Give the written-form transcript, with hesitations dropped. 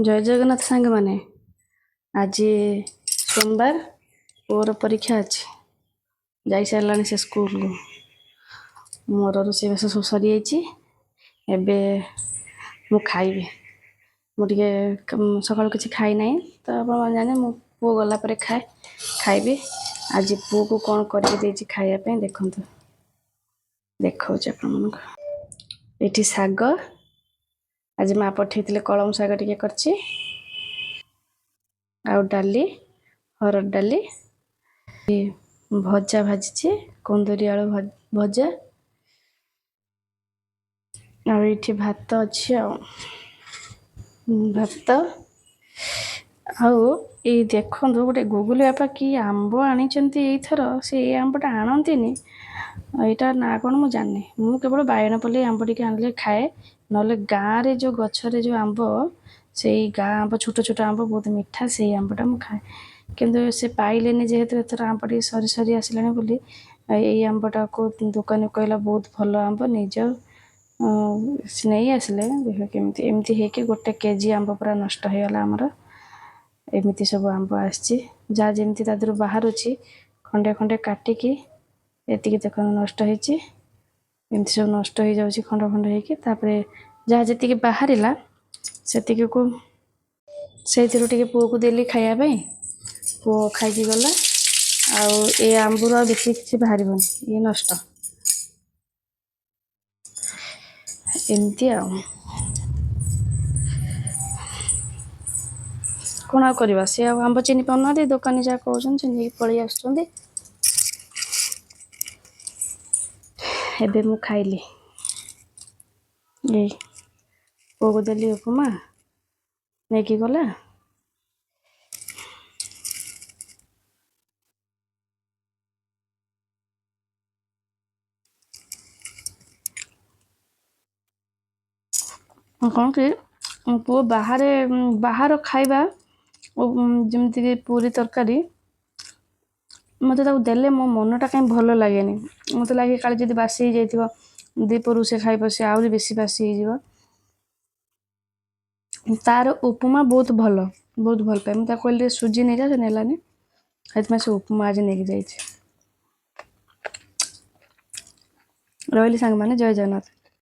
जय जगन्नाथ सांग माने आज सोमवार पुअर परीक्षा अच्छी जाई सारानी से स्कूल को मोर रोषेईबास सब सरी एबे मु खाइबी मुझे सका किसी खाई ना तो आप जाने मो पु गला खाए खाइबी आज पु को कौन करके खायापी देखु देखा ये शाग आज माँ पठे कलम शाग टे कर डाली हरड़ डाली भजा भाजी कुंदरी आलू भजा आठी भात अच्छी भात ये देखो गोटे गुगुल बापा कि आंब आनी थर से आंबटा आणती यहाँ ना कौन मुझे जानी मु केवल बायन पल्ली आंब टी आनले खाए ना गाँव रे जो गचरे जो आंब से गाँ आंब छोट छोट आंब बहुत मीठा से आंबटा मुझे खाए किंतु से पाइले जेहेतु एथर आंब टी सरी सरी आसलानी बोली ये आंबटा को दुकानी कहला बहुत भल आंब निज नहीं आसले देख केमती एमती है गोटे केजी आंब पूरा नष्ट हो गला आमर एमती सब आंब आसी जहाँ जमी तादर बाहर खंडे खंडे काटिकी ये देख नष्ट होती सब नष्ट हो जाऊँगी खंड खंड होपर जहाँ जी बाहर से को पुओ को देली खायापी पुओ खाई गला ए आंबुर बेसी किसी बाहर ये नष्ट एमती कौन आ करवा सी आंब चिनी पाना दुकानी जहाँ कहते पलि आसुँच एबे मु खाइली ये पुओ को देली उपमा नहीं गला कौन कि पुओ बाहर खाइबा जमती पूरी तरकारी मत देले मो मनटा कहीं भल लगे मत लगे काले जब बासी हो दीपर से खाइब से आहरी बेसी बासी हो तार उपमा बहुत भल पाए मुझे कहली सुजी नहीं जा से नेलानी से उपमा आज नहीं जाइए रही सांग माने जय जगन्नाथ।